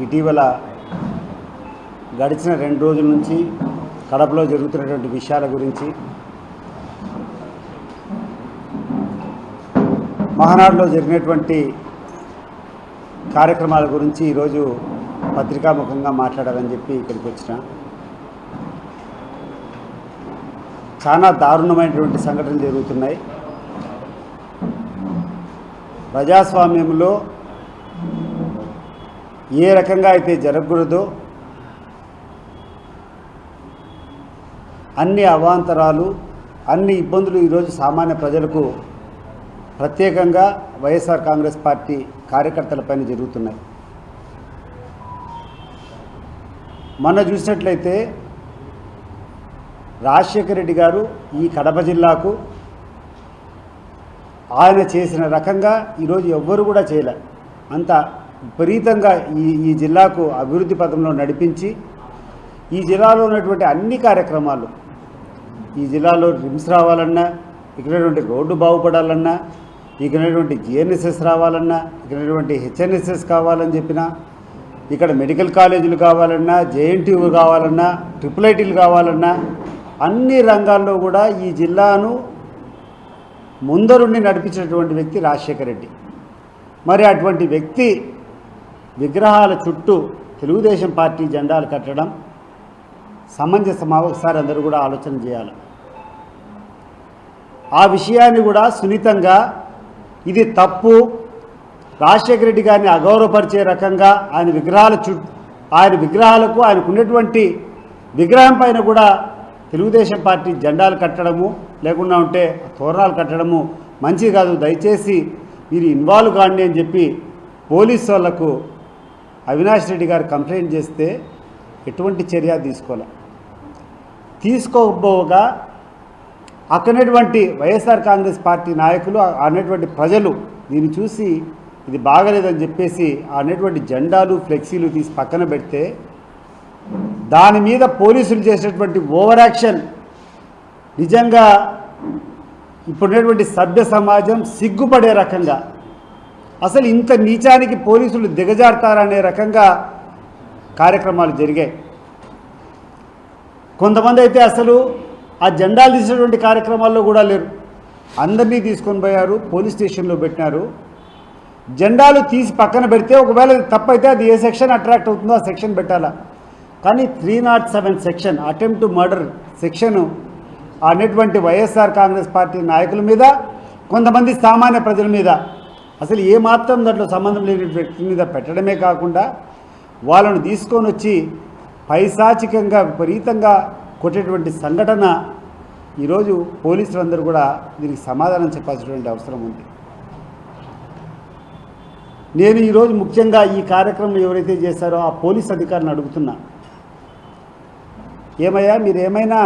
ఇటీవల గడిచిన 2 రోజుల నుంచి కడపలో జరుగుతున్నటువంటి విషయాల గురించి, మహానాడులో జరిగినటువంటి కార్యక్రమాల గురించి ఈరోజు పత్రికాముఖంగా మాట్లాడాలని చెప్పి ఇక్కడికి వచ్చిన. చాలా దారుణమైనటువంటి సంఘటనలు జరుగుతున్నాయి. ప్రజాస్వామ్యంలో ఏ రకంగా అయితే జరగకూడదో అన్ని అవాంతరాలు, అన్ని ఇబ్బందులు ఈరోజు సామాన్య ప్రజలకు, ప్రత్యేకంగా వైఎస్ఆర్ కాంగ్రెస్ పార్టీ కార్యకర్తలపైన జరుగుతున్నాయి. మొన్న చూసినట్లయితే రాజశేఖర రెడ్డి గారు ఈ కడప జిల్లాకు ఆయన చేసిన రకంగా ఈరోజు ఎవ్వరు కూడా చేయలే. అంత విపరీతంగా ఈ జిల్లాకు అభివృద్ధి పథంలో నడిపించి, ఈ జిల్లాలో ఉన్నటువంటి అన్ని కార్యక్రమాలు, ఈ జిల్లాలో రిమ్స్ రావాలన్నా, ఇక్కడ రోడ్డు బాగుపడాలన్నా, ఇక్కడ జిఎన్ఎస్ఎస్ రావాలన్నా, ఇక్కడ హెచ్ఎన్ఎస్ఎస్ కావాలని చెప్పినా, ఇక్కడ మెడికల్ కాలేజీలు కావాలన్నా, జేఎన్టీయూ కావాలన్నా, ట్రిపుల్ ఐటీలు కావాలన్నా, అన్ని రంగాల్లో కూడా ఈ జిల్లాను ముందరుండి నడిపించినటువంటి వ్యక్తి రాజశేఖర రెడ్డి. మరి అటువంటి వ్యక్తి విగ్రహాల చుట్టూ తెలుగుదేశం పార్టీ జెండాలు కట్టడం సమంజసమా? ఒకసారి అందరూ కూడా ఆలోచన చేయాలి. ఆ విషయాన్ని కూడా సున్నితంగా, ఇది తప్పు, రాజశేఖర రెడ్డి గారిని అగౌరవపరిచే రకంగా ఆయన విగ్రహాలకు, ఆయనకు ఉన్నటువంటి విగ్రహం పైన కూడా తెలుగుదేశం పార్టీ జెండాలు కట్టడము, లేకుండా ఉంటే తోరణాలు కట్టడము మంచిది కాదు. దయచేసి మీరు ఇన్వాల్వ్ కాండి అని చెప్పి పోలీసు వాళ్లకు అవినాష్ రెడ్డి గారు కంప్లైంట్ చేస్తే ఎటువంటి చర్య తీసుకోకపోగా అక్కడటువంటి వైఎస్ఆర్ కాంగ్రెస్ పార్టీ నాయకులు, అనేటువంటి ప్రజలు దీన్ని చూసి ఇది బాగలేదని చెప్పేసి అనేటువంటి జెండాలు, ఫ్లెక్సీలు తీసి పక్కన పెడితే, దాని మీద పోలీసులు చేసినటువంటి ఓవర్ యాక్షన్ నిజంగా ఇప్పుడున్నటువంటి సభ్య సమాజం సిగ్గుపడే రకంగా, అసలు ఇంత నీచానికి పోలీసులు దిగజారుతారనే రకంగా కార్యక్రమాలు జరిగాయి. కొంతమంది అయితే అసలు ఆ జెండాలు తీసినటువంటి కార్యక్రమాల్లో కూడా లేరు. అందరినీ తీసుకొని పోయారు, పోలీస్ స్టేషన్లో పెట్టినారు. జెండాలు తీసి పక్కన పెడితే ఒకవేళ తప్పైతే అది ఏ సెక్షన్ అట్రాక్ట్ అవుతుందో ఆ సెక్షన్ పెట్టాలా. కానీ 307 section, attempt to murder section అనేటువంటి వైఎస్ఆర్ కాంగ్రెస్ పార్టీ నాయకుల మీద, కొంతమంది సామాన్య ప్రజల మీద, అసలు ఏమాత్రం దాంట్లో సంబంధం లేని వ్యక్తి మీద పెట్టడమే కాకుండా వాళ్ళను తీసుకొని వచ్చి పైశాచికంగా విపరీతంగా కొట్టేటువంటి సంఘటన ఈరోజు పోలీసులందరూ కూడా దీనికి సమాధానం చెప్పాల్సినటువంటి అవసరం ఉంది. నేను ఈరోజు ముఖ్యంగా ఈ కార్యక్రమం ఎవరైతే చేశారో ఆ పోలీస్ అధికారులను అడుగుతున్నా, ఏమయ్యా మీరు ఏమైనా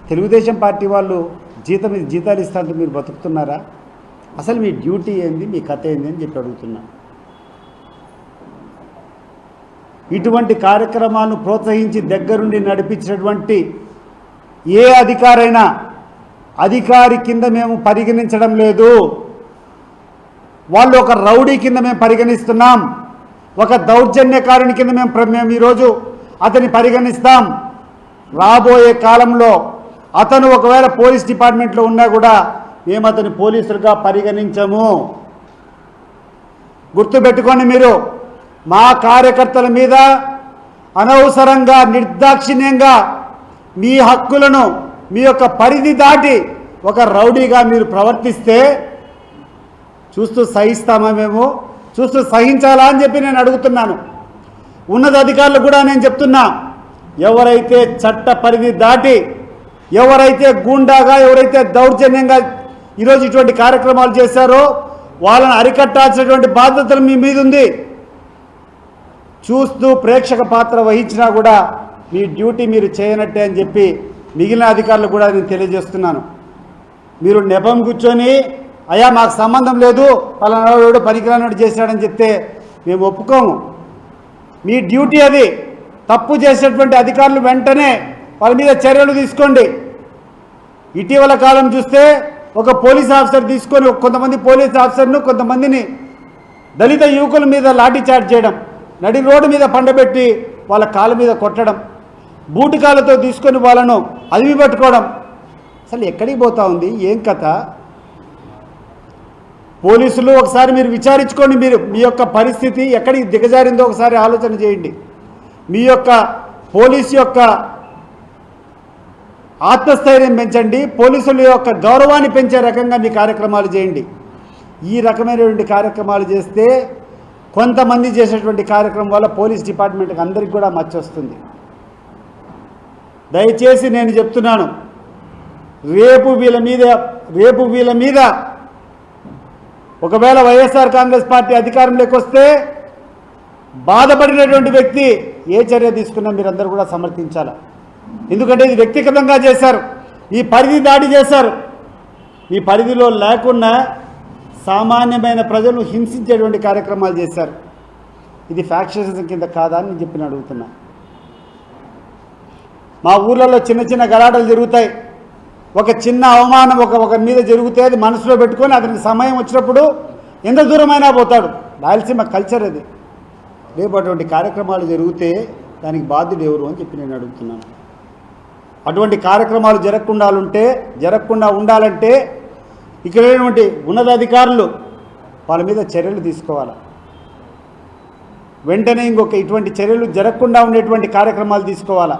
తెలుగుదేశం పార్టీ వాళ్ళు జీతాలు ఇస్తారంటే మీరు బతుకుతున్నారా? అసలు మీ డ్యూటీ ఏంది, మీ కథ ఏంది అని చెప్పి అడుగుతున్నా. ఇటువంటి కార్యక్రమాలను ప్రోత్సహించి దగ్గరుండి నడిపించినటువంటి ఏ అధికారైనా, అధికారి కింద మేము పరిగణించడం లేదు, వాళ్ళు ఒక రౌడీ కింద మేము పరిగణిస్తున్నాం, ఒక దౌర్జన్యకారుని కింద మేము ఈరోజు అతన్ని పరిగణిస్తాం. రాబోయే కాలంలో అతను ఒకవేళ పోలీస్ డిపార్ట్మెంట్లో ఉన్నా కూడా మేము అతని పోలీసులుగా పరిగణించము. గుర్తుపెట్టుకోండి, మీరు మా కార్యకర్తల మీద అనవసరంగా, నిర్దాక్షిణ్యంగా మీ హక్కులను, మీ యొక్క పరిధి దాటి ఒక రౌడీగా మీరు ప్రవర్తిస్తే చూస్తూ సహిస్తామా? మేము చూస్తూ సహించాలా అని చెప్పి నేను అడుగుతున్నాను. ఉన్నతాధికారులు కూడా నేను చెప్తున్నా, ఎవరైతే చట్ట పరిధి దాటి, ఎవరైతే గూండాగా, ఎవరైతే దౌర్జన్యంగా ఈరోజు ఇటువంటి కార్యక్రమాలు చేశారో వాళ్ళని అరికట్టాల్సినటువంటి బాధ్యతలు మీ మీద ఉంది. చూస్తూ ప్రేక్షక పాత్ర వహించినా కూడా మీ డ్యూటీ మీరు చేయనట్టే అని చెప్పి మిగిలిన అధికారులు కూడా నేను తెలియజేస్తున్నాను. మీరు నెపం కూర్చొని అయ్యా మాకు సంబంధం లేదు, పలానాడు పనికిరానోడు చేశాడని చెప్తే మేము ఒప్పుకోము. మీ డ్యూటీ అది. తప్పు చేసేటువంటి అధికారులు వెంటనే వాళ్ళ మీద చర్యలు తీసుకోండి. ఇటీవల కాలం చూస్తే ఒక పోలీస్ ఆఫీసర్ తీసుకొని కొంతమంది పోలీస్ ఆఫీసర్ను, కొంతమందిని దళిత యువకుల మీద లాఠీ చార్జ్ చేయడం, నడి రోడ్డు మీద పండబెట్టి వాళ్ళ కాళ్ళ మీద కొట్టడం, బూటికాలతో తీసుకొని వాళ్ళను అదిమి పట్టుకోవడం, అసలు ఎక్కడికి పోతా ఉంది? ఏం కథ? పోలీసులు ఒకసారి మీరు విచారించుకోండి. మీరు మీ యొక్క పరిస్థితి ఎక్కడికి దిగజారిందో ఒకసారి ఆలోచన చేయండి. మీ యొక్క పోలీసు యొక్క ఆత్మస్థైర్యం పెంచండి, పోలీసుల యొక్క గౌరవాన్ని పెంచే రకంగా మీ కార్యక్రమాలు చేయండి. ఈ రకమైనటువంటి కార్యక్రమాలు చేస్తే కొంతమంది చేసేటువంటి కార్యక్రమం వల్ల పోలీస్ డిపార్ట్మెంట్కి అందరికీ కూడా మచ్చ వస్తుంది. దయచేసి నేను చెప్తున్నాను, రేపు వీళ్ళ మీద ఒకవేళ వైఎస్ఆర్ కాంగ్రెస్ పార్టీ అధికారంలోకి వస్తే బాధపడినటువంటి వ్యక్తి ఏ చర్య తీసుకున్నా మీరందరూ కూడా సమర్థించాలి. ఎందుకంటే ఇది వ్యక్తిగతంగా చేశారు, ఈ పరిధి దాడి చేశారు. ఈ పరిధిలో లేకుండా సామాన్యమైన ప్రజలను హింసించేటువంటి కార్యక్రమాలు చేశారు. ఇది ఫ్యాక్షనిజం కింద కాదా అని చెప్పి అడుగుతున్నా. మా ఊర్లలో చిన్న చిన్న గలాటలు జరుగుతాయి. ఒక చిన్న అవమానం ఒకరి మీద జరిగితే అది మనసులో పెట్టుకొని అతనికి సమయం వచ్చినప్పుడు ఎంత దూరమైనా పోతాడు. రాయలసీమ కల్చర్ అది. రేపు అటువంటి కార్యక్రమాలు జరిగితే దానికి బాధ్యుడు ఎవరు అని చెప్పి నేను అడుగుతున్నాను. అటువంటి కార్యక్రమాలు జరగకుండా ఉండాలంటే ఇక్కడ ఉన్నతాధికారులు వాళ్ళ మీద చర్యలు తీసుకోవాలి. వెంటనే ఇటువంటి చర్యలు జరగకుండా ఉండేటువంటి కార్యక్రమాలు తీసుకోవాలా.